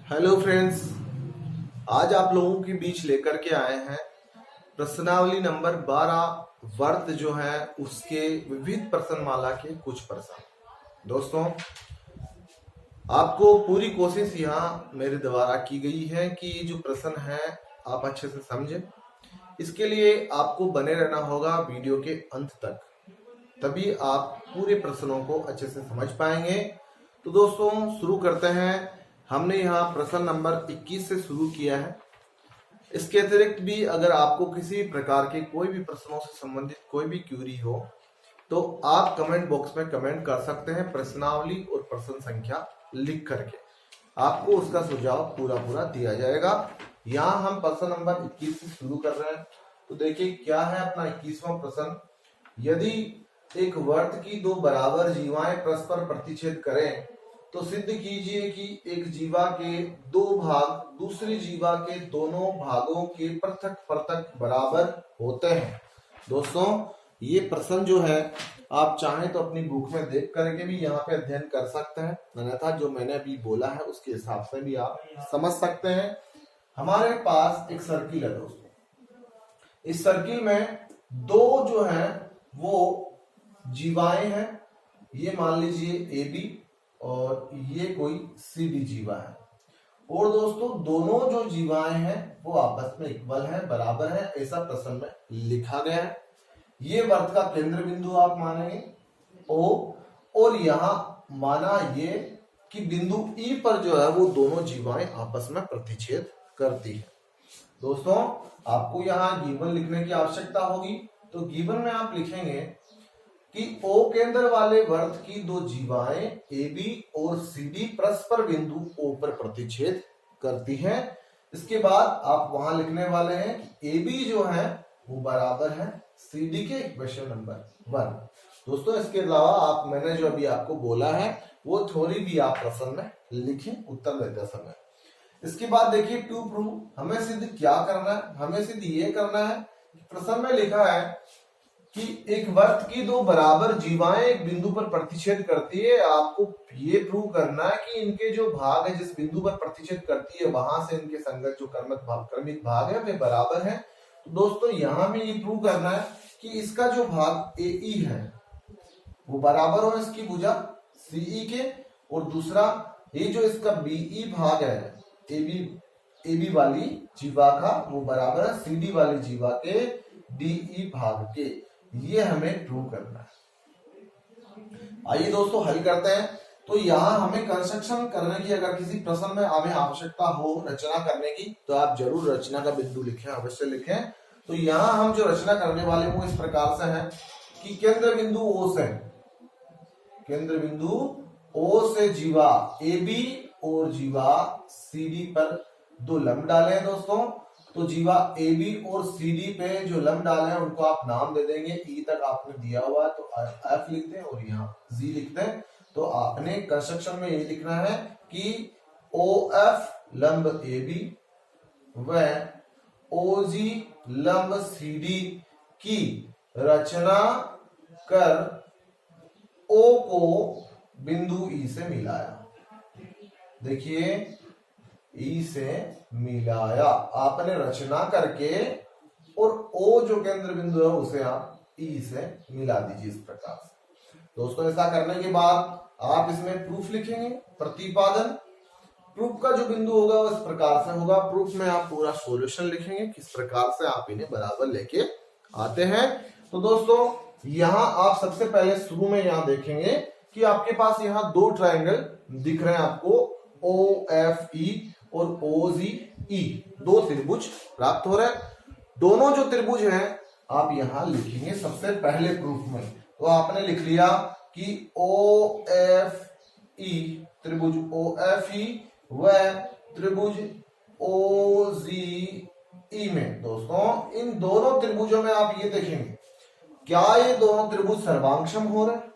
Hello friends, आज आप लोगों के बीच लेकर के आए हैं प्रश्नावली नंबर 12 वर्त जो है उसके विविध प्रश्नमाला के कुछ प्रश्न। दोस्तों, आपको पूरी कोशिश यहाँ मेरे द्वारा की गई है कि ये जो प्रश्न है आप अच्छे से समझें। इसके लिए आपको बने रहना होगा वीडियो के अंत तक, तभी आप पूरे प्रश्नों को अच्छे से समझ पाएंगे। तो दोस्तों शुरू करते हैं। हमने यहाँ प्रश्न नंबर 21 से शुरू किया है। इसके अतिरिक्त भी अगर आपको किसी प्रकार के कोई भी प्रश्नों से संबंधित कोई भी क्यूरी हो तो आप कमेंट बॉक्स में कमेंट कर सकते हैं प्रश्नावली और प्रश्न संख्या लिख करके। आपको उसका सुझाव पूरा दिया जाएगा। यहाँ हम प्रश्न नंबर 21 से शुरू कर रहे हैं। तो देखिए क्या है अपना 21वां प्रश्न। यदि एक वर्त की दो बराबर जीवाएं परस्पर प्रतिच्छेद करें तो सिद्ध कीजिए कि एक जीवा के दो भाग दूसरी जीवा के दोनों भागों के पृथक पृथक बराबर होते हैं। दोस्तों, ये प्रश्न जो है आप चाहें तो अपनी बुक में देख करके भी यहाँ पे अध्ययन कर सकते हैं, अन्यथा जो मैंने अभी बोला है उसके हिसाब से भी आप समझ सकते हैं। हमारे पास एक सर्किल है दोस्तों। इस सर्किल में दो जो है वो जीवाएं हैं। ये मान लीजिए AB और ये कोई CD जीवा है। और दोस्तों दोनों जो जीवाएं हैं वो आपस में इक्वल है, बराबर है, ऐसा प्रश्न में लिखा गया है। ये वर्त का केंद्र बिंदु आप मानेंगे O, और यहां माना ये कि बिंदु E पर जो है वो दोनों जीवाएं आपस में प्रतिच्छेद करती है। दोस्तों, आपको यहाँ गिवन लिखने की आवश्यकता होगी। तो गिवन में आप लिखेंगे कि O केंद्र वाले वर्त की दो जीवाएं AB और CD परस्पर बिंदु O पर प्रतिच्छेद करती हैं। इसके बाद आप वहां लिखने वाले हैं कि AB जो है वो बराबर है CD के इक्वेशन नंबर 1। दोस्तों, इसके अलावा आप मैंने जो अभी आपको बोला है वो थोड़ी भी आप प्रश्न में लिखें उत्तर देते समय। इसके बाद देखिए टू प्रूव, हमें सिद्ध क्या करना है। हमें सिद्ध ये करना है, प्रश्न में लिखा है कि एक वर्त की दो बराबर जीवाएं एक बिंदु पर प्रतिच्छेद करती है। आपको ये प्रूव करना है कि इनके जो भाग है जिस बिंदु पर प्रतिच्छेद करती है वहां से इनके संगत जो क्रमिक भाग है वे बराबर है। तो दोस्तों यहाँ में ये प्रूव करना है कि इसका जो भाग AE है वो बराबर हो इसकी भुजा CE के, और दूसरा ये जो इसका BE भाग है AB वाली जीवा का वो बराबर है CD वाली जीवा के DE भाग के। ये हमें प्रूव करना है। आइए दोस्तों हल करते हैं। तो यहाँ हमें कंस्ट्रक्शन करने की अगर किसी प्रश्न में हमें आवश्यकता हो रचना करने की तो आप जरूर रचना का बिंदु लिखें, अवश्य लिखें। तो यहाँ हम जो रचना करने वाले वो इस प्रकार से है कि केंद्र बिंदु O से जीवा AB और जीवा CD पर दो लंब डाले हैं दोस्तों। तो जीवा AB और CD पे जो लंब डाले हैं उनको आप नाम दे देंगे। E तक आपने दिया हुआ है तो F लिख दें और यहाँ G लिख दें। तो आपने कंस्ट्रक्शन में ये लिखना है कि OF लंब AB व OG लंब CD की रचना कर O को बिंदु E से मिलाया। देखिए E से मिलाया आपने रचना करके, और O जो केंद्र बिंदु है उसे आप E से मिला दीजिए इस प्रकार से। दोस्तों, ऐसा करने के बाद आप इसमें प्रूफ लिखेंगे, प्रतिपादन। प्रूफ का जो बिंदु होगा वो इस प्रकार से होगा। प्रूफ में आप पूरा सॉल्यूशन लिखेंगे किस प्रकार से आप इन्हें बराबर लेके आते हैं। तो दोस्तों यहाँ आप सबसे पहले शुरू में यहाँ देखेंगे कि आपके पास यहाँ दो ट्रायंगल दिख रहे हैं आपको, OFE और OGE, दो त्रिभुज प्राप्त हो रहे हैं। दोनों जो त्रिभुज हैं आप यहां लिखेंगे सबसे पहले प्रूफ में। तो आपने लिख लिया कि OFE त्रिभुज OFE व त्रिभुज OGE में दोस्तों इन दोनों त्रिभुजों में आप ये देखेंगे क्या ये दोनों त्रिभुज सर्वांगसम हो रहे हैं।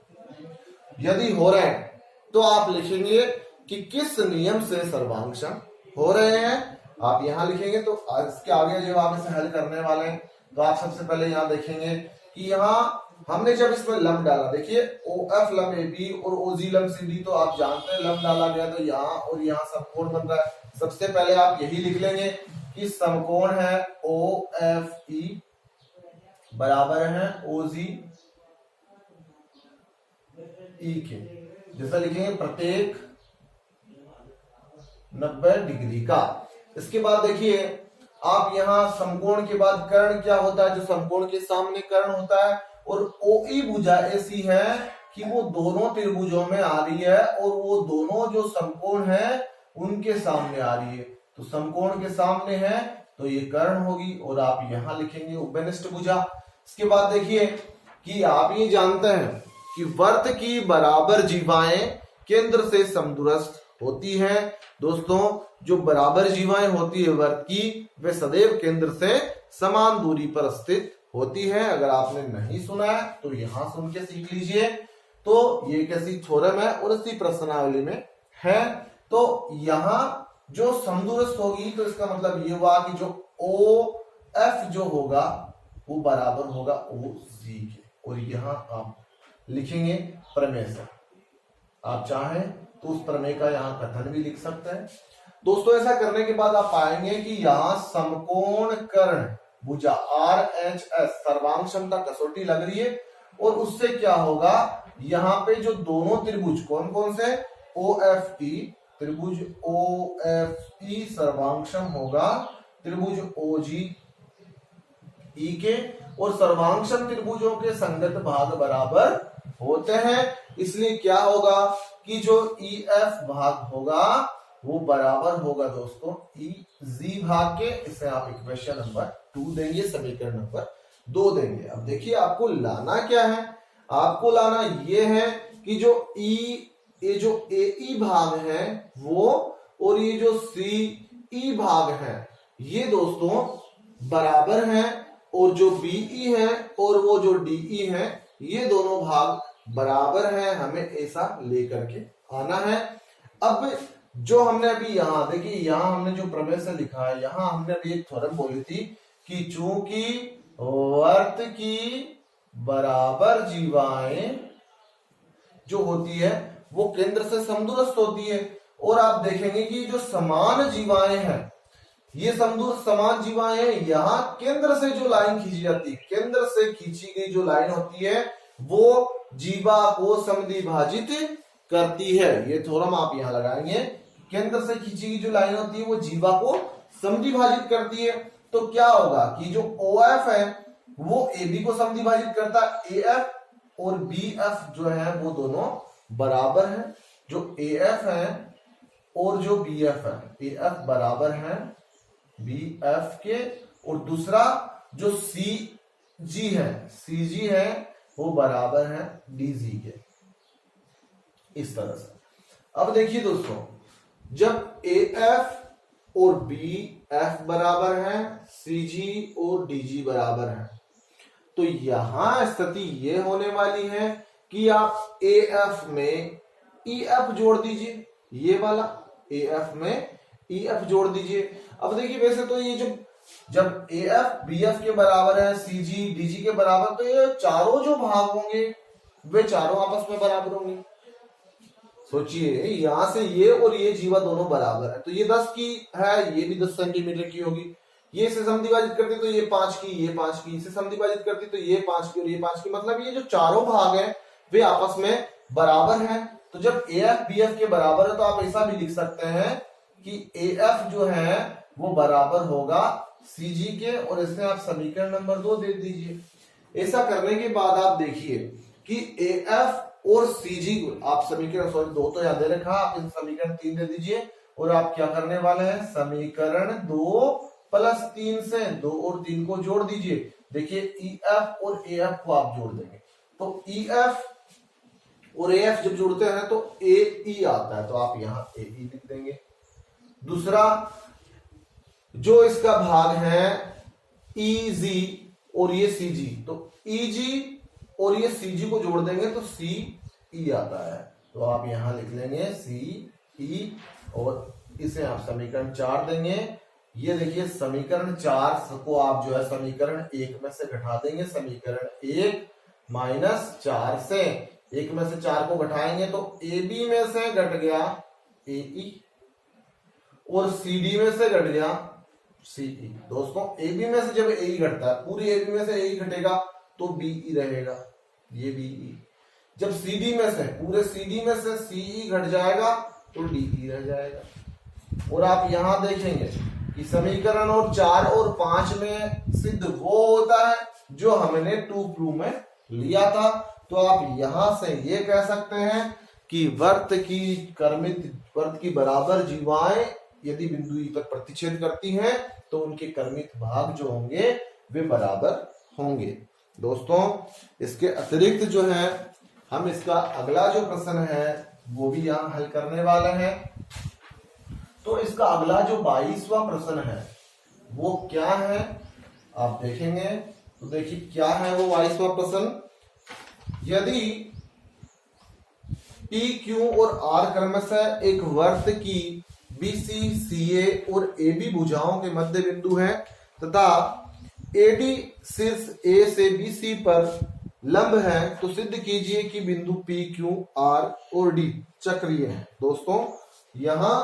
यदि हो रहे हैं तो आप लिखेंगे कि किस नियम से सर्वांगसम हो रहे हैं, आप यहां लिखेंगे। तो इसके आगे जब आप इसे हल करने वाले हैं तो आप सबसे पहले यहां देखेंगे कि यहाँ हमने जब इसमें लंब डाला, देखिए ओ एफ लंब ए बी और ओ जी लंब सी डी, तो आप जानते हैं लंब डाला गया तो यहाँ और यहाँ समकोण बन रहा है। सबसे पहले आप यही लिख लेंगे कि समकोण है ओ एफ ई बराबर है ओ जी ई के, जैसा लिखेंगे प्रत्येक 90 डिग्री का। इसके बाद देखिए आप यहाँ समकोण के बाद कर्ण क्या होता है, जो समकोण के सामने कर्ण होता है, और ओ ई भुजा ऐसी है कि वो दोनों त्रिभुजों में आ रही है और वो दोनों जो समकोण है उनके सामने आ रही है। तो समकोण के सामने है तो ये कर्ण होगी और आप यहां लिखेंगे उभयनिष्ठ भुजा। इसके बाद देखिए कि आप ये जानते हैं कि वर्त की बराबर जीवाएं केंद्र से समदूरस्थ होती हैं। दोस्तों जो बराबर जीवाएं होती है वर्त की, वे सदैव केंद्र से समान दूरी पर स्थित होती है। अगर आपने नहीं सुना है तो यहां सुन के सीख लीजिए। तो ये कैसी थ्योरम है और इसी प्रश्नावली में है। तो यहां जो समदूरस्थ होगी तो इसका मतलब ये हुआ कि जो ओ एफ जो होगा वो बराबर होगा ओ जी के, और यहां आप लिखेंगे प्रमेय से। आप चाहें तो उस प्रमेय का यहाँ कथन भी लिख सकते हैं। दोस्तों ऐसा करने के बाद आप पाएंगे कि यहाँ समकोण कर्ण भुजा आर एच एस सर्वांग क्षमता कसौटी लग रही है, और उससे क्या होगा, यहाँ पे जो दोनों त्रिभुज कौन कौन से, ओ एफ ई त्रिभुज ओ एफ ई सर्वांक्षम होगा त्रिभुज ओ जी ई के, और सर्वांक्षम त्रिभुजों के संगत भाग बराबर होते हैं। इसलिए क्या होगा कि जो ई एफ भाग होगा वो बराबर होगा दोस्तों ई जी भाग के। इसे आप इक्वेशन नंबर 2 देंगे, समीकरण नंबर 2 देंगे। अब देखिए आपको लाना क्या है, आपको लाना ये है कि जो ये जो ए ई भाग है वो, और ये जो सी ई भाग है ये दोस्तों बराबर है, और जो बीई है और वो जो डीई है ये दोनों भाग बराबर है। हमें ऐसा लेकर के आना है। अब जो हमने अभी यहाँ देखिए, यहाँ हमने जो प्रमेय से लिखा है, यहाँ हमने अभी एक थ्योरम बोली थी कि चूंकि वर्त की बराबर जीवाएं जो होती है वो केंद्र से समदूरस्थ होती है, और आप देखेंगे कि जो समान जीवाएं हैं ये समान जीवाएं हैं, यहाँ केंद्र से जो लाइन खींची जाती है, केंद्र से खींची गई जो लाइन होती है वो जीवा को समद्विभाजित करती है। ये थ्योरम आप यहाँ लगाएंगे, केंद्र से खींची गई जो लाइन होती है वो जीवा को समद्विभाजित करती है। तो क्या होगा कि जो ओ एफ है वो ए बी को समद्विभाजित करता है, ए एफ और बी एफ जो है वो दोनों बराबर है। जो ए एफ है और जो बी एफ है, ए एफ बराबर है बी एफ के, और दूसरा जो सी जी है, सी जी है वो बराबर है डी जी के। इस तरह से अब देखिए दोस्तों, जब ए एफ और बी एफ बराबर है, सी जी और डी जी बराबर है, तो यहां स्थिति ये होने वाली है कि आप ए एफ में ई एफ जोड़ दीजिए, ये वाला ए एफ में ई एफ जोड़ दीजिए। अब देखिए वैसे तो ये जब ए एफ बी एफ के बराबर है, सी जी डी जी के बराबर, तो ये चारों जो भाग होंगे वे चारों आपस में बराबर होंगे। सोचिए यहां से ये और ये जीवा दोनों बराबर है, तो ये 10 की है, ये भी 10 सेंटीमीटर की होगी। ये इसे समद्विभाजित करती तो ये 5 की, ये 5 की, इसे समद्विभाजित करती तो ये 5 की और ये 5 की। मतलब ये जो चारों भाग हैं वे आपस में बराबर हैं। तो जब ए एफ बी एफ के बराबर है तो आप ऐसा भी लिख सकते हैं कि ए एफ जो है वो बराबर होगा सी जी के, और इसमें आप समीकरण नंबर 2 दे दीजिए। ऐसा करने के बाद आप देखिए कि ए एफ और सी जी आप समीकरण 2 तो याद दे रखा, आप इन समीकरण 3 दे दीजिए, और आप क्या करने वाले हैं, समीकरण 2 प्लस 3 से 2 और 3 को जोड़ दीजिए। देखिए ई एफ और ए एफ को आप जोड़ देंगे तो ई एफ और ए एफ जब जोड़ते हैं तो ए ई आता है, तो आप यहां ए ई लिख देंगे। दूसरा जो इसका भाग है ई जी और ये सी जी, तो ई जी और ये सी जी को जोड़ देंगे तो सी ई आता है, तो आप यहां लिख लेंगे सी ई, और इसे आप समीकरण 4 देंगे। ये देखिए समीकरण 4 को आप जो है समीकरण 1 में से घटा देंगे। समीकरण 1 -4 से, एक में से 4 को घटाएंगे तो AB में से घट गया AE और CD में से घट गया CE। दोस्तों AB में से जब AE घटता है, पूरी AB में से AE घटेगा तो BE रहेगा, ये BE। जब CD में से, पूरे CD में से CE घट जाएगा तो DE रह जाएगा। और आप यहां देखेंगे कि समीकरण और 4 और 5 में सिद्ध वो होता है जो हमने 2 प्रूव में लिया था। तो आप यहां से ये कह सकते हैं कि वर्त की बराबर जीवाएं यदि बिंदु ई पर प्रतिच्छेद करती हैं तो उनके कर्मित भाग जो होंगे वे बराबर होंगे। दोस्तों इसके अतिरिक्त जो है हम इसका अगला जो प्रश्न है वो भी यहां हल करने वाले हैं। तो इसका अगला जो 22वां प्रश्न है वो क्या है आप देखेंगे। तो देखिए क्या है वो 22वां प्रश्न। यदि P, Q और R क्रमशः एक वर्त की BC, CA और AB भुजाओं के मध्य बिंदु है तथा AD शीर्ष A से BC पर लंब है तो सिद्ध कीजिए कि बिंदु P, Q, R और D चक्रीय है। दोस्तों यहां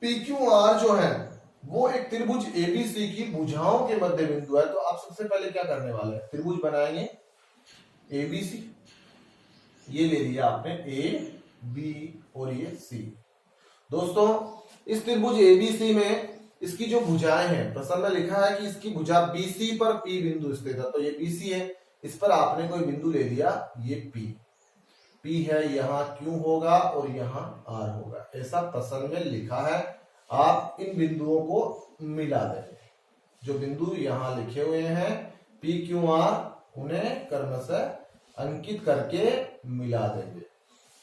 P, Q, R जो है वो एक त्रिभुज ABC की भुजाओं के मध्य बिंदु है। तो आप सबसे पहले क्या करने वाले हैं, त्रिभुज बनाएंगे ABC, ये ले लिया आपने A, B और ये C। दोस्तों इस त्रिभुज ABC में इसकी जो भुजाएं हैं, प्रश्न में लिखा है कि इसकी भुजा BC पर P बिंदु स्थित है। तो ये BC है, इस पर आपने कोई बिंदु ले लिया, ये P है, यहाँ Q होगा और यहाँ R होगा, ऐसा प्रश्न में लिखा है। आप इन बिंदुओं को मिला देंगे, जो बिंदु यहाँ लिखे हुए हैं P, Q, R, उन्हें क्रमशः अंकित करके मिला देंगे।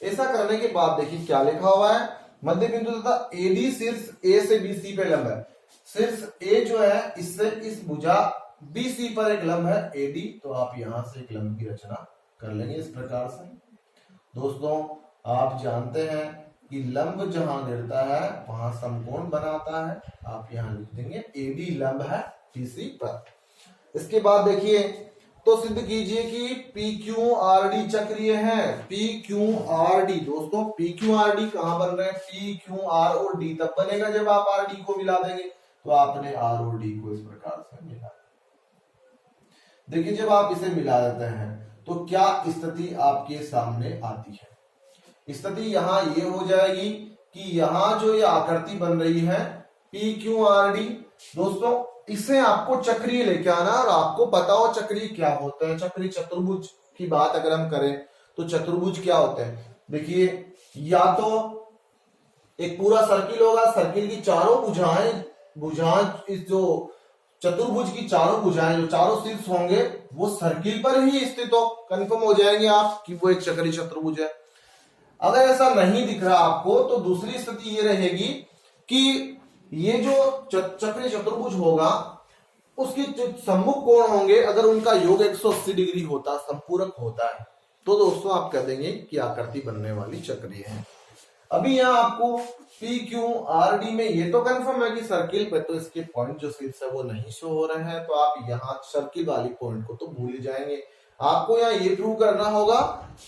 ऐसा करने के बाद देखिए क्या लिखा हुआ है, मध्य बिंदु तथा AD शीर्ष A से BC पे लंब है। शीर्ष A जो है इससे इस भुजा BC पर एक लंब है AD, तो आप यहां से एक लंब की रचना कर लेंगे इस प्रकार से। दोस्तों आप जानते हैं कि लंब जहां गिरता है वहां समकोण बनाता है, आप यहां लिख देंगे AD लंब है BC पर। इसके बाद देखिए तो सिद्ध कीजिए कि PQRD चक्रीय है। PQRD दोस्तों PQRD कहां बन रहे हैं, PQR और D तब बनेगा जब आप RD को मिला देंगे। तो आपने R और D को इस प्रकार से मिला। देखिए जब आप इसे मिला देते हैं तो क्या स्थिति आपके सामने आती है। स्थिति यहां ये हो जाएगी कि यहां जो ये आकृति बन रही है PQRD, दोस्तों इसे आपको चक्रीय लेके आना और आपको पता हो चक्रीय क्या होता है। चक्रीय चतुर्भुज की बात अगर हम करें तो चतुर्भुज क्या होते हैं, देखिए या तो एक पूरा सर्किल होगा, सर्किल की चारों भुजाएं इस जो चतुर्भुज की चारों भुजाएं जो चारों शीर्ष होंगे वो सर्किल पर ही स्थित हो, कंफर्म हो जाएंगे आप कि वो एक चक्रीय चतुर्भुज है। अगर ऐसा नहीं दिख रहा आपको तो दूसरी स्थिति ये रहेगी कि ये जो चक्रीय चतुर्भुज होगा उसकी जो सम्मुख कोण होंगे अगर उनका योग 180 डिग्री होता, संपूरक होता है, तो दोस्तों आप कह देंगे कि आकृति बनने वाली चक्रीय है। अभी यहाँ आपको PQRD में ये तो कंफर्म है कि सर्किल पे तो इसके पॉइंट जो शीर्ष है वो नहीं शो हो रहे हैं, तो आप यहाँ सर्किल वाली पॉइंट को तो भूल ही जाएंगे। आपको यहाँ ये प्रूव करना होगा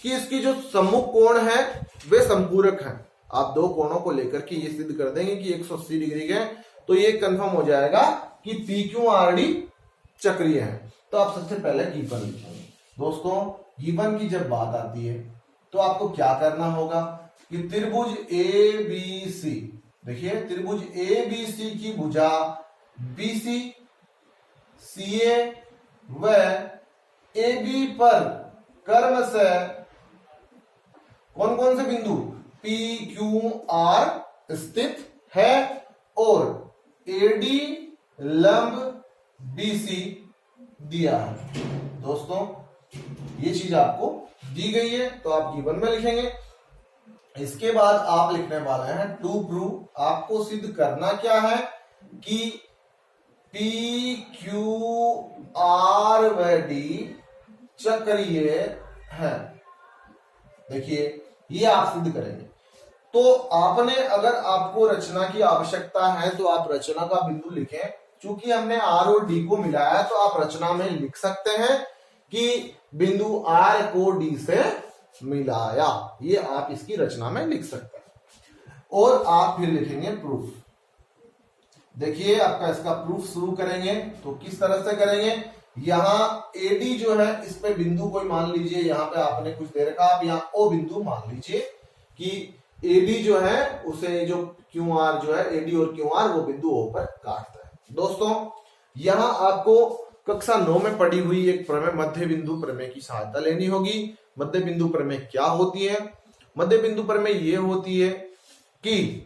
कि इसकी जो सम्मुख कोण है वे संपूरक हैं। आप दो कोणों को लेकर के ये सिद्ध कर देंगे कि 180 डिग्री के, तो ये कंफर्म हो जाएगा कि PQRD चक्रीय है। तो आप सबसे पहले गिवन लिखेंगे। दोस्तों गिवन की जब बात आती है तो आपको क्या करना होगा कि त्रिभुज ABC, देखिए त्रिभुज ABC की भुजा BC, CA व AB पर क्रमशः कौन कौन से बिंदु PQR स्थित है और AD लंब BC दिया है। दोस्तों ये चीज आपको दी गई है तो आप गिवन में लिखेंगे। इसके बाद आप लिखने वाले हैं टू प्रूव। आपको सिद्ध करना क्या है कि PQR व D चक्रीय है। देखिए ये आप सिद्ध करेंगे। तो आपने अगर आपको रचना की आवश्यकता है तो आप रचना का बिंदु लिखें। चूंकि हमने R और D को मिलाया तो आप रचना में लिख सकते हैं कि बिंदु आर को डी से मिलाया। ये आप इसकी रचना में लिख सकते हैं। और आप फिर लिखेंगे प्रूफ। देखिए आपका इसका प्रूफ शुरू करेंगे तो किस तरह से करेंगे, यहां एडी जो है इस पे बिंदु कोई मान लीजिए, यहां पे आपने कुछ दे रखा, आप यहां ओ बिंदु मान लीजिए कि एडी जो है उसे जो क्यू आर जो है, एडी और क्यू आर वो बिंदु ओ पर काटता है। दोस्तों यहां आपको कक्षा 9 में पढ़ी हुई एक प्रमेय मध्य बिंदु प्रमेय की सहायता लेनी होगी। मध्य बिंदु प्रमेय क्या होती है? मध्य बिंदु प्रमेय ये होती है कि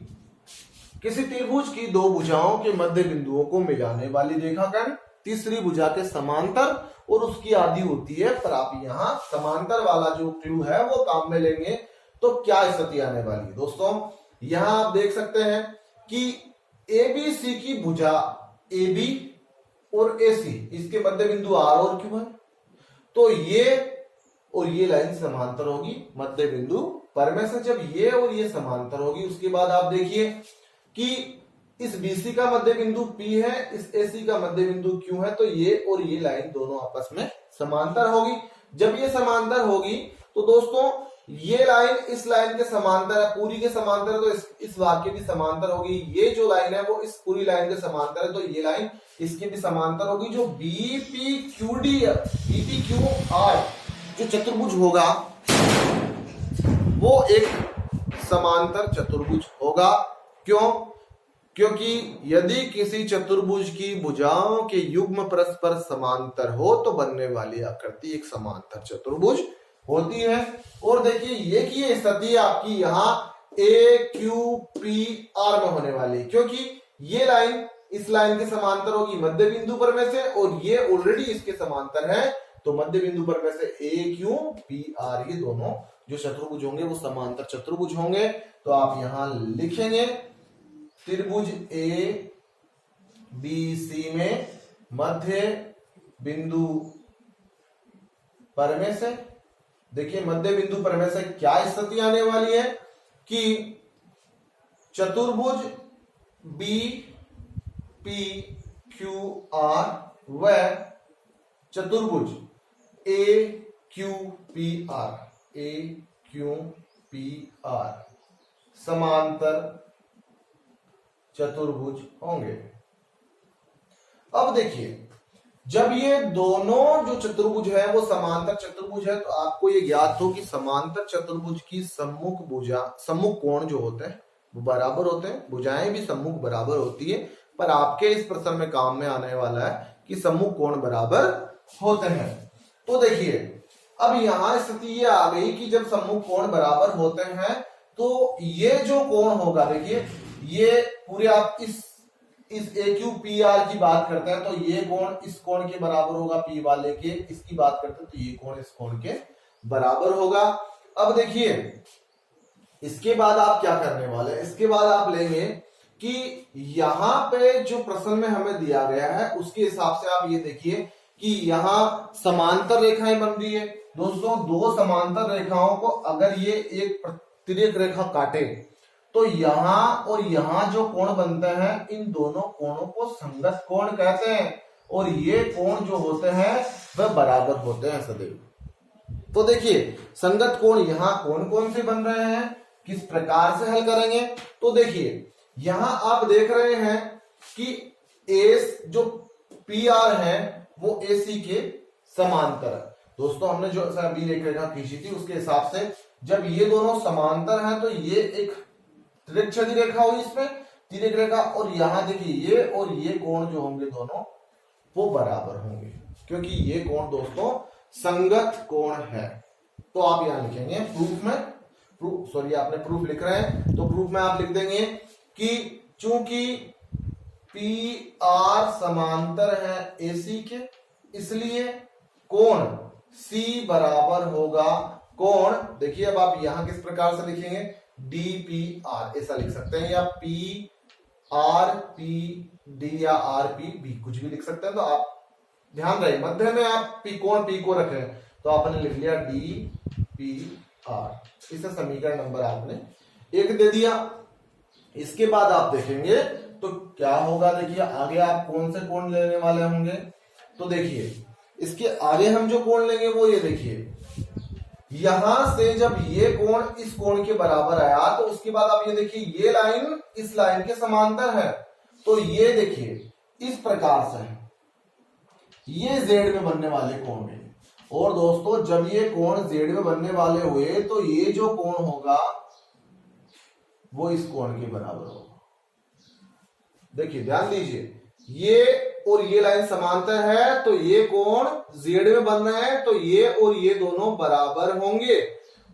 किसी त्रिभुज की दो भुजाओं के मध्य बिंदुओं को मिलाने वाली रेखाखंड तीसरी भुजा के समांतर और उसकी आदि होती है। पर आप यहाँ समांतर वाला जो क्लू है वो काम में लेंगे तो क्या स्थिति आने वाली है दोस्तों, यहां आप देख सकते हैं कि एबीसी की भुजा AB और AC इसके मध्य बिंदु R और Q है, तो ये और ये लाइन समांतर होगी मध्य बिंदु पर में से। जब ये और ये समांतर होगी उसके बाद आप देखिए कि इस BC का मध्य बिंदु P है, इस AC का मध्य बिंदु Q है, तो ये और ये लाइन दोनों आपस में समांतर होगी। जब ये समांतर होगी तो दोस्तों ये लाइन इस लाइन के समांतर है, पूरी के समांतर है, तो इस वाक्य की समांतर होगी। ये जो लाइन है वो इस पूरी लाइन के समांतर है, तो ये लाइन इसकी भी समांतर होगी। जो BPQD BPQR जो चतुर्भुज होगा वो एक समांतर चतुर्भुज होगा। क्यों? क्योंकि यदि किसी चतुर्भुज की भुजाओं के युग्म परस्पर समांतर हो तो बनने वाली आकृति एक समांतर चतुर्भुज होती है। और देखिए ये की ये स्थिति आपकी यहाँ AQPR में होने वाली है, क्योंकि ये लाइन इस लाइन के समांतर होगी मध्य बिंदु पर में से, और ये ऑलरेडी इसके समांतर है, तो मध्य बिंदु पर में से AQPR ये दोनों जो चतुर्भुज होंगे वो समांतर चतुर्भुज होंगे। तो आप यहां लिखेंगे त्रिभुज ABC में मध्य बिंदु पर में से, देखिए मध्य बिंदु पर में से क्या स्थिति आने वाली है कि चतुर्भुज BPQR व चतुर्भुज AQPR समांतर चतुर्भुज होंगे। अब देखिए जब ये दोनों जो चतुर्भुज है वो समांतर चतुर्भुज है, तो आपको ये ज्ञात हो कि समांतर चतुर्भुज की सम्मुख कोण जो होते हैं वो बराबर होते हैं। भुजाएं भी सम्मुख बराबर होती है, पर आपके इस प्रश्न में काम में आने वाला है कि सम्मुख कोण बराबर होते हैं। तो देखिए अब यहां स्थिति ये आ गई कि जब सम्मुख कोण बराबर होते हैं तो ये जो कोण होगा, देखिए ये पूरे आप इस AQPR की बात करते हैं तो ये कोण इस कोण के बराबर होगा, P वाले के इसकी बात करते हैं तो ये कोण इस कोण के बराबर होगा। अब देखिए इसके बाद आप क्या करने वाले हैं, इसके बाद आप लेंगे कि यहां पे जो प्रश्न में हमें दिया गया है उसके हिसाब से आप ये देखिए कि यहां समांतर रेखाएं बन रही है। दोस्तों दो समांतर रेखाओं को अगर ये एक तिर्यक रेखा काटे तो यहां और यहां जो कोण बनते हैं इन दोनों कोणों को संगत कोण कहते हैं, और ये कोण जो होते हैं वह बराबर होते हैं सदैव। तो देखिए संगत कोण यहां कौन कौन से बन रहे हैं, किस प्रकार से हल करेंगे। तो देखिए यहां आप देख रहे हैं कि एस जो PR है वो AC के समांतर है। दोस्तों हमने जो अभी एक रेखा खींची थी उसके हिसाब से जब ये दोनों समांतर हैं तो ये एक तिर्यक रेखा हुई, इसमें तिर्यक रेखा, और यहां देखिए ये और ये कोण जो होंगे दोनों वो बराबर होंगे, क्योंकि ये कोण दोस्तों संगत कोण है। तो आप यहां लिखेंगे प्रूफ में, आपने प्रूफ लिख रहे हैं तो प्रूफ में आप लिख देंगे कि चूंकि PR समांतर है AC के, इसलिए कोण C बराबर होगा कोण, देखिए अब आप यहां किस प्रकार से लिखेंगे DPR ऐसा लिख सकते हैं, या PRPD या RPB कुछ भी लिख सकते हैं। तो आप ध्यान रहे मध्य में आप कोण P को रख रहे हैं तो आपने लिख लिया DPR, इसे समीकरण नंबर आपने 1 दे दिया। इसके बाद आप देखेंगे तो क्या होगा, देखिए आगे आप कौन से कोण लेने वाले होंगे। तो देखिए इसके आगे हम जो कोण लेंगे वो ये देखिए, यहां से जब ये कोण इस कोण के बराबर आया तो उसके बाद आप ये देखिए ये लाइन इस लाइन के समांतर है, तो ये देखिए इस प्रकार से है, ये जेड में बनने वाले कोण में। और दोस्तों जब ये कोण जेड में बनने वाले हुए तो ये जो कोण होगा वो इस कोण के बराबर होगा। देखिए ध्यान दीजिए, ये और ये लाइन समांतर है तो ये कोण जेड में बन रहा है, तो ये और ये दोनों बराबर होंगे।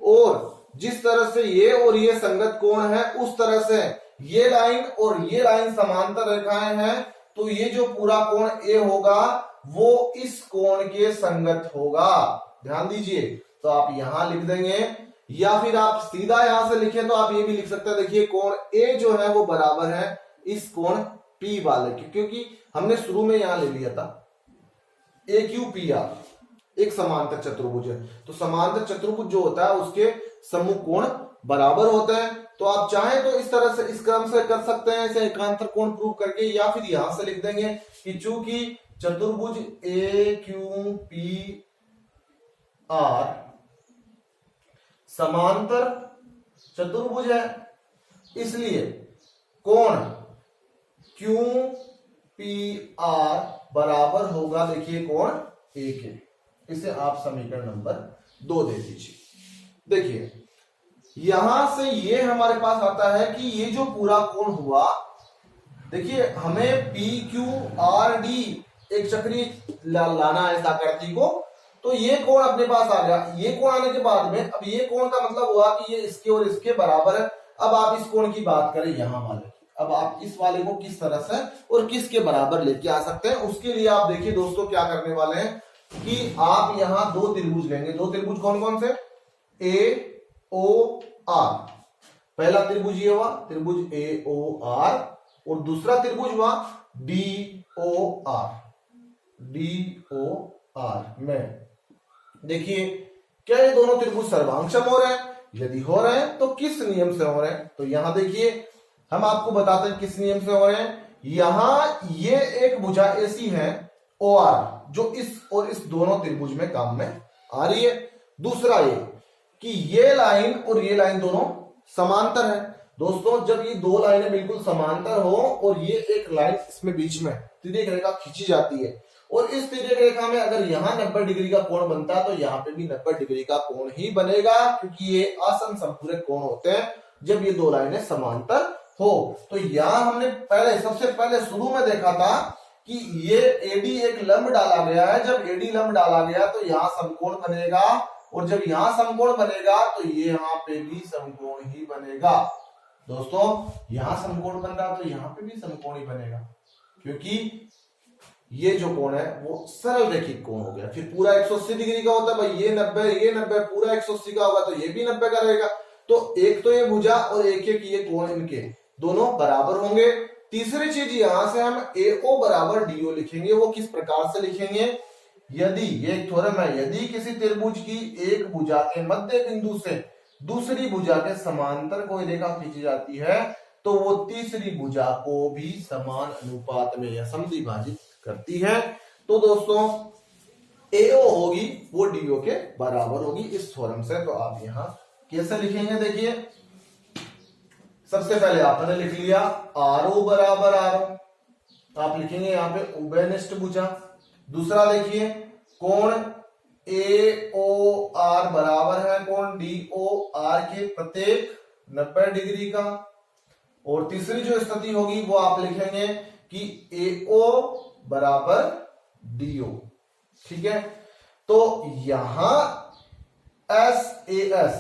और जिस तरह से ये और ये संगत कोण है उस तरह से ये लाइन और ये लाइन समांतर रेखाएं हैं, तो ये जो पूरा कोण ए होगा वो इस कोण के संगत होगा। ध्यान दीजिए, तो आप यहां लिख देंगे, या फिर आप सीधा यहां से लिखें तो आप ये भी लिख सकते हैं। देखिए कोण ए जो है वो बराबर है इस कोण पी वाले के, क्योंकि हमने शुरू में यहां ले लिया था ए क्यू पी आर, एक समांतर चतुर्भुज है, तो समांतर चतुर्भुज जो होता है उसके सम्मुख कोण बराबर होते हैं। तो आप चाहें तो इस तरह से इस क्रम से कर सकते हैं, इसे एकांतर कोण प्रूव करके, या फिर यहां से लिख देंगे कि चूंकि चतुर्भुज ए क्यू पी आर समांतर चतुर्भुज है, इसलिए कोण क्यू पी आर बराबर होगा, देखिए कोण ए के। इसे आप समीकरण नंबर 2 दे दीजिए। देखिए यहां से ये हमारे पास आता है कि ये जो पूरा कोण हुआ, देखिए हमें पी क्यू आर डी एक चक्री लाना है इस आकृति को, तो ये कोण अपने पास आ गया। ये कोण आने के बाद में अब ये कोण का मतलब हुआ कि ये इसके और इसके बराबर है। अब आप इस कोण की बात करें यहां वाले, अब आप इस वाले को किस तरह से और किसके बराबर लेके आ सकते हैं, उसके लिए आप देखिए दोस्तों क्या करने वाले हैं कि आप यहां 2 त्रिभुज लेंगे। 2 त्रिभुज कौन कौन से? ए ओ आर। पहला त्रिभुज ये हुआ त्रिभुज ए ओ आर, और दूसरा त्रिभुज हुआ D O R. D O R में देखिए क्या ये दोनों त्रिभुज सर्वांगसम हो रहे हैं? यदि हो रहे हैं तो किस नियम से हो रहे हैं? तो यहां देखिए हम आपको बताते हैं किस नियम से हो रहे हैं। यहां ये एक भुजा ऐसी है ओ आर, जो इस और इस दोनों त्रिभुज में काम में आ रही है। दूसरा ये कि ये लाइन और ये लाइन दोनों समांतर है। दोस्तों जब ये 2 लाइनें बिल्कुल समांतर हो और ये एक लाइन इसमें बीच में तिर्यक रेखा खींची जाती है, और इस तिर्यक रेखा में अगर यहाँ 90 डिग्री का कोण बनता है तो यहाँ पे भी 90 डिग्री का कोण ही बनेगा, क्योंकि ये असम संपूरक कोण होते हैं जब ये 2 लाइनें समांतर हो। तो यहाँ हमने सबसे पहले शुरू में देखा था कि ये एडी एक लंब डाला गया है। जब एडी लंब डाला गया तो यहाँ समकोण बनेगा, और जब यहाँ समकोण बनेगा तो ये यहाँ पे भी समकोण ही बनेगा। दोस्तों यहाँ समकोण बन रहा तो यहाँ पे भी समकोण ही बनेगा, क्योंकि ये जो कोण है वो सरल रेखिक कोण हो गया। फिर पूरा 180 डिग्री का होता है भाई, ये 90 पूरा 180 का होगा तो ये भी 90 का रहेगा। तो एक तो ये भुजा और एक एक ये कोण इनके दोनों बराबर होंगे। तीसरी चीज यहां से हम AO बराबर DO लिखेंगे। वो किस प्रकार से लिखेंगे? यदि ये एक थ्योरम है, यदि किसी त्रिभुज की एक भुजा के मध्य बिंदु से दूसरी भुजा के समांतर कोई रेखा खींची जाती है तो वो तीसरी भुजा को भी समान अनुपात में या समद्विभाजित करती है। तो दोस्तों AO होगी वो DO के बराबर होगी इस थ्योरम से। तो आप यहां कैसे लिखेंगे? देखिए सबसे पहले आपने लिख लिया RO बराबर RO, आप लिखेंगे यहाँ पे उभयनिष्ठ भुजा। दूसरा देखिए कोण AOR बराबर है कोण DOR के प्रत्येक 90 डिग्री का। और तीसरी जो स्थिति होगी वो आप लिखेंगे कि AO बराबर DO। ठीक है, तो यहां SAS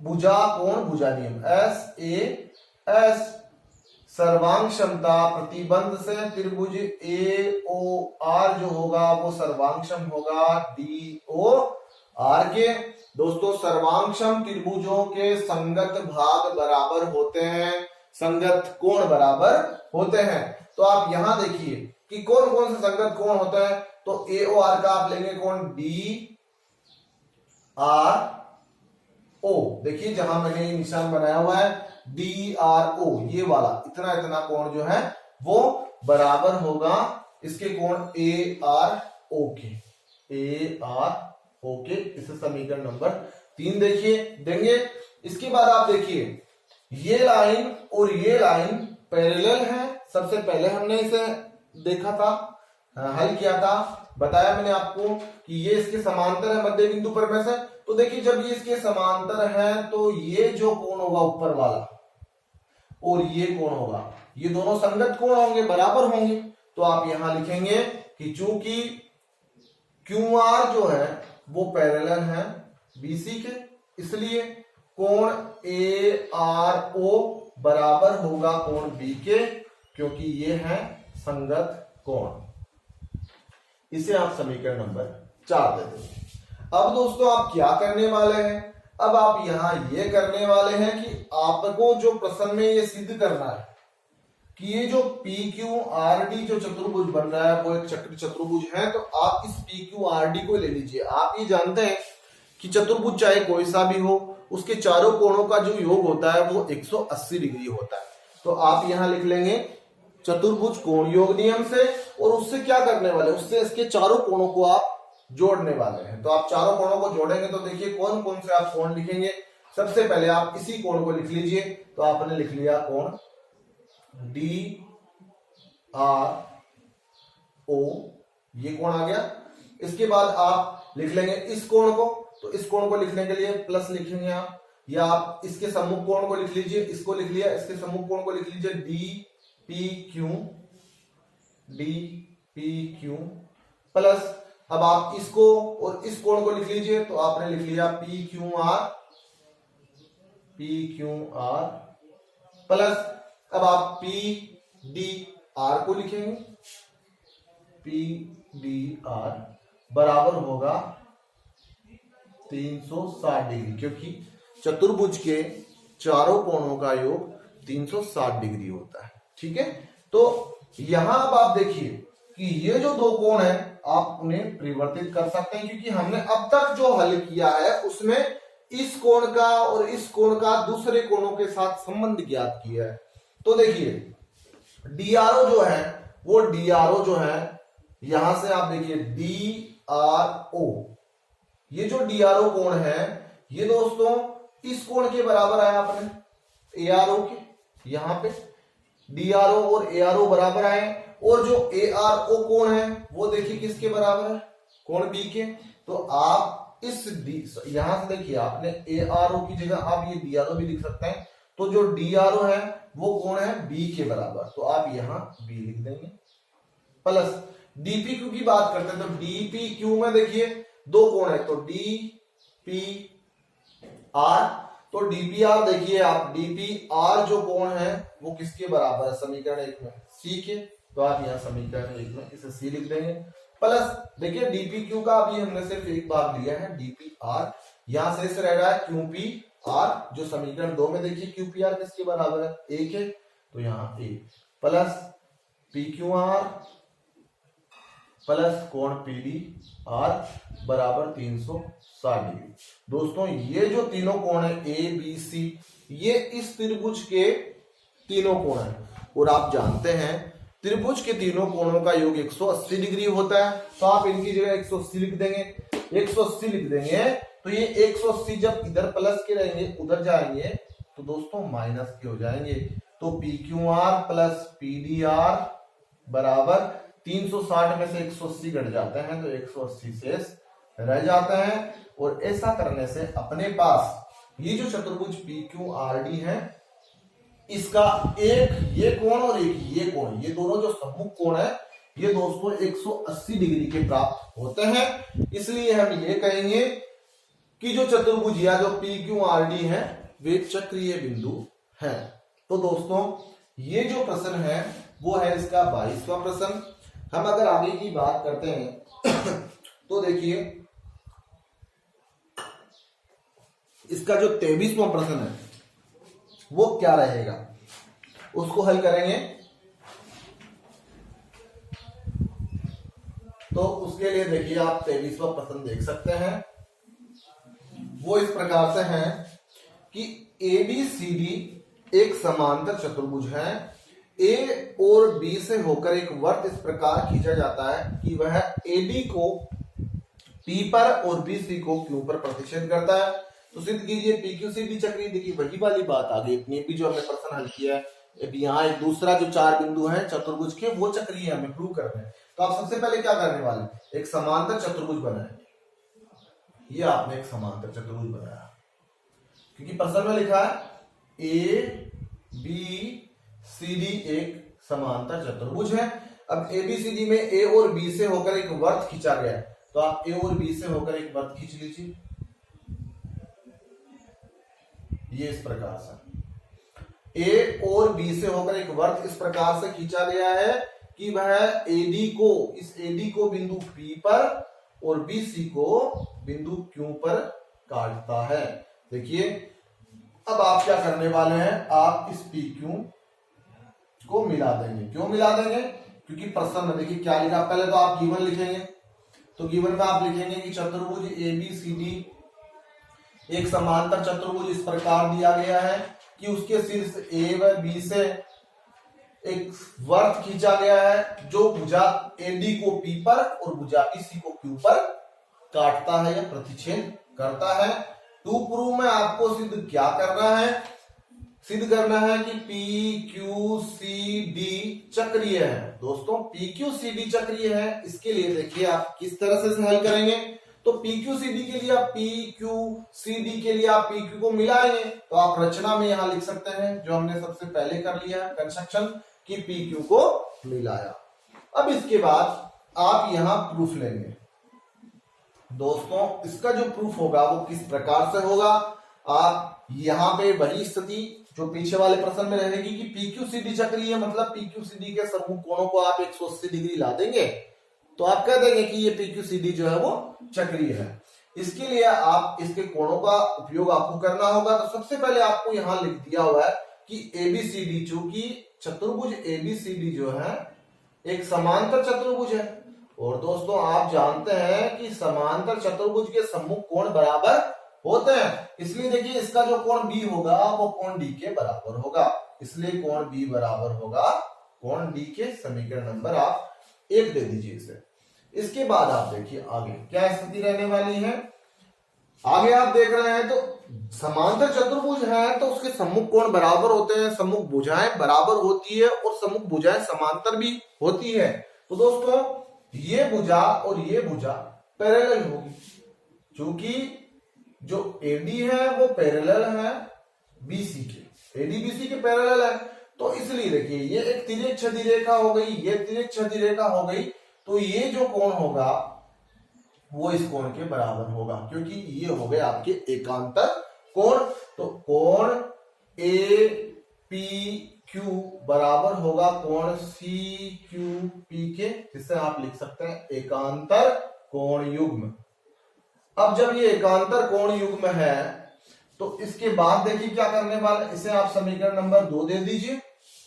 भुजा कोण भुजा नियम, SAS सर्वांग क्षमता प्रतिबंध से त्रिभुज AOR जो होगा वो सर्वांगक्षम होगा DOR के। दोस्तों सर्वांगक्षम त्रिभुजों के संगत भाग बराबर होते हैं, संगत कोण बराबर होते हैं। तो आप यहां देखिए कि कौन कौन से संगत कोण होता है। तो AOR का आप लेंगे कोण DRO। देखिए जहां मैंने ये निशान बनाया हुआ है DRO, ये वाला इतना इतना कोण जो है वो बराबर होगा इसके कोण ARO के। ए आर ओके, इसे समीकरण नंबर 3 देखिए देंगे। इसके बाद आप देखिए ये लाइन और ये लाइन पैरेलल है। सबसे पहले हमने इसे देखा था, हल किया था, बताया मैंने आपको कि ये इसके समांतर है मध्य बिंदु पर में से। तो देखिए जब ये इसके समांतर है तो ये जो कोण होगा ऊपर वाला और ये कोण होगा, ये दोनों संगत कोण होंगे, बराबर होंगे। तो आप यहां लिखेंगे कि चूंकि क्यू आर जो है वो पैरेलल है बीसी के, इसलिए कोण ए आर ओ बराबर होगा कोण बी के, क्योंकि ये है संगत कोण। इसे आप समीकरण नंबर 4 दे देंगे। अब दोस्तों आप क्या करने वाले हैं, अब आप यहां ये करने वाले हैं कि आपको जो प्रश्न में ये सिद्ध करना है कि ये जो पी क्यू आर डी जो चतुर्भुज बन रहा है वो एक चक्र चतुर्भुज है। तो आप इस पी क्यू आर डी को ले लीजिए। आप ये जानते हैं कि चतुर्भुज चाहे कोई सा भी हो, उसके चारों कोणों का जो योग होता है वो 180 डिग्री होता है। तो आप यहां लिख लेंगे चतुर्भुज कोण योग नियम से, और उससे क्या करने वाले, उससे इसके चारों कोणों को आप जोड़ने वाले हैं। तो आप चारों कोणों को जोड़ेंगे तो देखिए कौन कौन से आप कोण लिखेंगे। सबसे पहले आप इसी कोण को लिख लीजिए। तो आपने लिख लिया कोण डी आर ओ, ये कोण आ गया। इसके बाद आप लिख लेंगे इस कोण को। तो इस कोण को लिखने के लिए प्लस लिखेंगे आप, या आप इसके सम्मुख कोण को लिख लीजिए। इसको लिख लिया, इसके सम्मुख कोण को लिख लीजिए डी पी क्यू प्लस, अब आप इसको और इस कोण को लिख लीजिए। तो आपने लिख लिया पी क्यू आर प्लस, अब आप पी डी आर को लिखेंगे, पी डी आर बराबर होगा 360 डिग्री, क्योंकि चतुर्भुज के चारों कोणों का योग 360 डिग्री होता है। ठीक है, तो यहां अब आप देखिए कि ये जो दो कोण है आप उन्हें परिवर्तित कर सकते हैं, क्योंकि हमने अब तक जो हल किया है उसमें इस कोण का और इस कोण का दूसरे कोणों के साथ संबंध ज्ञात किया है। तो देखिए डीआरओ जो है वो डीआरओ जो है, यहां से आप देखिए डीआरओ, ये जो डीआरओ कोण है ये दोस्तों इस कोण के बराबर आया अपने एआरओ के। यहां पे डीआरओ और एआरओ बराबर आए, और जो एआरओ कोण है वो देखिए किसके बराबर है, कोण बी के। तो आप इस यहां से देखिए आपने एआरओ की जगह आप ये डीआरओ भी लिख सकते हैं। तो जो डीआरओ है वो कोण है बी के बराबर, तो आप यहां बी लिख देंगे प्लस डीपी क्यू की बात करते हैं। तो डीपी क्यू में देखिए दो कोण है, तो डीपी आर, तो डीपीआर देखिए आप डीपीआर जो कोण है वो किसके बराबर है, समीकरण 1 में सी के। तो आप यहाँ समीकरण 1 में इसे सी लिख देंगे प्लस देखिए डीपी क्यू का अभी हमने सिर्फ एक भाग लिया है डीपीआर, यहां शेष रह रहा है क्यूपी आर, जो समीकरण 2 में देखिए क्यूपी आर किसके बराबर है, ए के। तो यहाँ A plus P Q R plus कोण पीडी आर बराबर 360 डिग्री। दोस्तों ये जो तीनों कोण है ए बी सी, ये इस त्रिभुज के तीनों कोण है, और आप जानते हैं त्रिभुज के तीनों कोणों का योग 180 डिग्री होता है। तो आप इनकी जगह 180 लिख देंगे, 180 लिख देंगे। तो ये 180 जब इधर प्लस के रहेंगे उधर जाएंगे तो दोस्तों माइनस के हो जाएंगे। तो P Q R plus P D R बराबर 360 में से 180 घट जाते हैं, तो 180 शेष रह जाते हैं। और ऐसा करने से अपने पास ये जो चतुर्भुज पी क्यू आर डी है, इसका एक ये कोण और एक ये कोण, ये दोनों जो सम्मुख कोण है ये दोस्तों 180 डिग्री के प्राप्त होते हैं। इसलिए हम ये कहेंगे कि जो चतुर्भुज या जो पी क्यू आर डी है वे चक्रीय बिंदु है। तो दोस्तों ये जो प्रश्न है वो है इसका 22वां प्रश्न। हम अगर आगे की बात करते हैं तो देखिए इसका जो 23वां प्रश्न है वो क्या रहेगा, उसको हल करेंगे। तो उसके लिए देखिए आप 23वां प्रश्न देख सकते हैं। वो इस प्रकार से है कि ABCD एक समांतर चतुर्भुज है। A और B से होकर एक वर्त इस प्रकार खींचा जाता है कि वह AD को P पर और B C को Q पर प्रतिच्छेद करता है। तो सिद्ध कीजिए PQCD चक्रीय। देखिए वही वाली बात आ गई, इतनी भी जो हमने प्रश्न हल किया है। अब यहाँ एक दूसरा जो 4 बिंदु है चतुर्भुज के, वो चक्रीय हमें प्रूव करना है। तो आप सबसे पहले क्या करने वाले, एक समांतर चतुर्भुज बनाएंगे। ये आपने एक समांतर चतुर्भुज बनाया, क्योंकि प्रश्न में लिखा है ABCD एक समांतर चतुर्भुज है। अब ABCD में A और B से होकर एक वर्त खींचा गया है, तो आप A और B से होकर एक वर्त खींच लीजिए। ये इस प्रकार से A और B से होकर एक वर्त इस प्रकार से खींचा गया है कि वह इस AD को बिंदु P पर और BC को बिंदु Q पर काटता है। देखिए अब आप क्या करने वाले हैं, आप इस PQ को मिला देंगे। क्यों मिला देंगे, क्योंकि प्रश्न में देखिए क्या लिखा। पहले तो आप गिवन लिखेंगे, तो गिवन में आप लिखेंगे कि चतुर्भुज ABCD एक समांतर चतुर्भुज इस प्रकार दिया गया है कि उसके शीर्ष A व B से एक वर्त खींचा गया है जो भुजा AD को P पर और भुजा BC को Q पर काटता है या प्रतिच्छेद करता है। टू प्रूव में आपको सिद्ध क्या करना है, सिद्ध करना है कि PQCD चक्रीय है। दोस्तों PQCD चक्रीय है, इसके लिए देखिए आप किस तरह से हल करेंगे। तो PQCD के लिए आप PQCD के लिए आप PQ को मिलाएंगे, तो आप रचना में यहां लिख सकते हैं जो हमने सबसे पहले कर लिया कंस्ट्रक्शन कि PQ को मिलाया। अब इसके बाद आप यहां प्रूफ लेंगे। दोस्तों इसका जो प्रूफ होगा वो किस प्रकार से होगा, आप यहां पे वही स्थिति जो पीछे वाले प्रश्न में रहेगी कि PQCD चक्रीय है, मतलब PQCD के समूह कोणों को आप 180 डिग्री ला देंगे, तो आप कह देंगे कि ये PQCD जो है वो चक्रीय है। इसके लिए आप इसके कोणों का उपयोग आपको करना होगा। तो सबसे पहले आपको यहां लिख दिया हुआ है कि ABCD, चूंकि चतुर्भुज ABCD जो है एक समांतर चतुर्भुज है, और दोस्तों आप जानते हैं कि समांतर चतुर्भुज के सम्मुख कोण बराबर होते हैं। इसलिए देखिए इसका जो कोण B होगा वो कोण D के बराबर होगा, इसलिए कोण B बराबर होगा कोण D के। समीकरण नंबर आप 1 दे दीजिए इसे। इसके बाद आप देखिए आगे क्या स्थिति रहने वाली है। आगे आप देख रहे हैं तो समांतर चतुर्भुज है तो उसके सम्मुख कोण बराबर होते हैं, सम्मुख भुजाएं बराबर होती है और सम्मुख भुजाएं समांतर भी होती है। तो दोस्तों ये भुजा और ये भुजा पैरेलल होगी, क्योंकि जो AD है वो पैरेलल है BC के, AD BC के पैरेलल है। तो इसलिए देखिए ये एक तिर्यक क्षैतिज रेखा हो गई, ये तिर्यक क्षैतिज रेखा हो गई, तो ये जो कोण होगा वो इस कोण के बराबर होगा, क्योंकि ये हो गए आपके एकांतर कोण। तो कोण APQ बराबर होगा कोण CQP के, जिससे आप लिख सकते हैं एकांतर कोण युग्म। अब जब ये एकांतर कोण युग्म है तो इसके बाद देखिए क्या करने वाले, इसे आप समीकरण नंबर 2 दे दीजिए।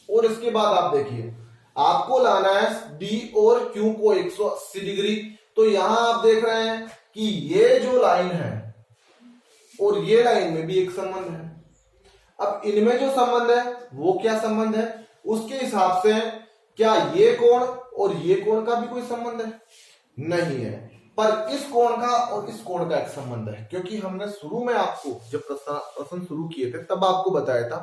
और इसके बाद आप देखिए आपको लाना है D और Q को 180 डिग्री। तो यहां आप देख रहे हैं कि ये जो लाइन है और ये लाइन में भी एक संबंध है। अब इनमें जो संबंध है वो क्या संबंध है, उसके हिसाब से क्या ये कोण और ये कोण का भी कोई संबंध है? नहीं है, पर इस कोण का और इस कोण का एक संबंध है, क्योंकि हमने शुरू में आपको जब प्रश्न शुरू किए थे तब आपको बताया था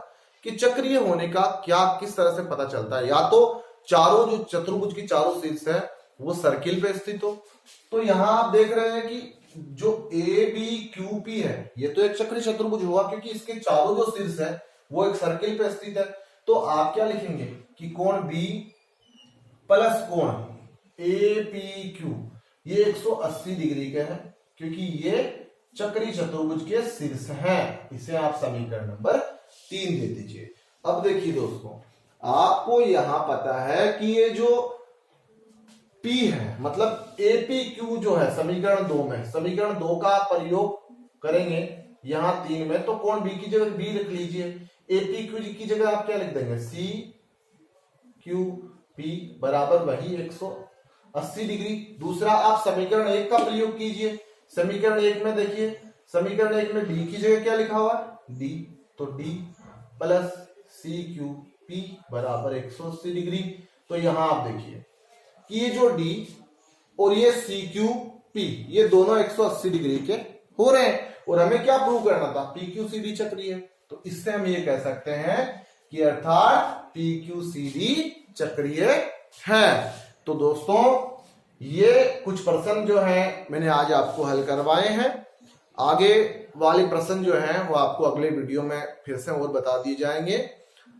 कि चक्रीय होने का क्या किस तरह से पता चलता है। या तो चारों जो चतुर्भुज की चारों शीर्ष है वो सर्किल पे स्थित हो। तो यहां आप देख रहे हैं कि जो ABQP है ये तो एक चक्रीय चतुर्भुज हुआ, क्योंकि इसके चारों जो शीर्ष है वो एक सर्किल पे स्थित है। तो आप क्या लिखेंगे कि कोण B प्लस कोण APQ ये 180 डिग्री के है, क्योंकि ये चक्रीय चतुर्भुज के शीर्ष हैं। इसे आप समीकरण नंबर 3 दे दीजिए। अब देखिए दोस्तों आपको यहां पता है कि ये जो P है मतलब APQ जो है समीकरण 2 में, समीकरण 2 का प्रयोग करेंगे यहां 3 में, तो कोण B की जगह B लिख लीजिए, APQ की जगह आप क्या लिख देंगे CQP बराबर वही 180 डिग्री। दूसरा आप समीकरण 1 का प्रयोग कीजिए। समीकरण 1 में देखिए, समीकरण 1 में D की जगह क्या लिखा हुआ है D, तो D प्लस CQP बराबर 180 डिग्री। तो यहां आप देखिए कि ये जो D और ये CQ P, ये दोनों 180 डिग्री के हो रहे हैं और हमें क्या प्रूव करना था, PQCD चक्रीय है। तो इससे हम ये कह सकते हैं कि अर्थात PQCD चक्रीय है। तो दोस्तों ये कुछ प्रश्न जो है मैंने आज आपको हल करवाए हैं। आगे वाले प्रश्न जो हैं वो आपको अगले वीडियो में फिर से और बता दिए जाएंगे।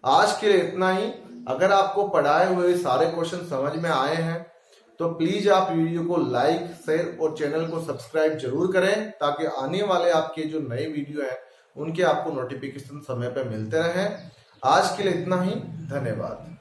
आज के लिए इतना ही। अगर आपको पढ़ाए हुए सारे क्वेश्चन समझ में आए हैं तो प्लीज आप वीडियो को लाइक, शेयर और चैनल को सब्सक्राइब जरूर करें, ताकि आने वाले आपके जो नए वीडियो हैं उनके आपको नोटिफिकेशन समय पर मिलते रहें। आज के लिए इतना ही, धन्यवाद।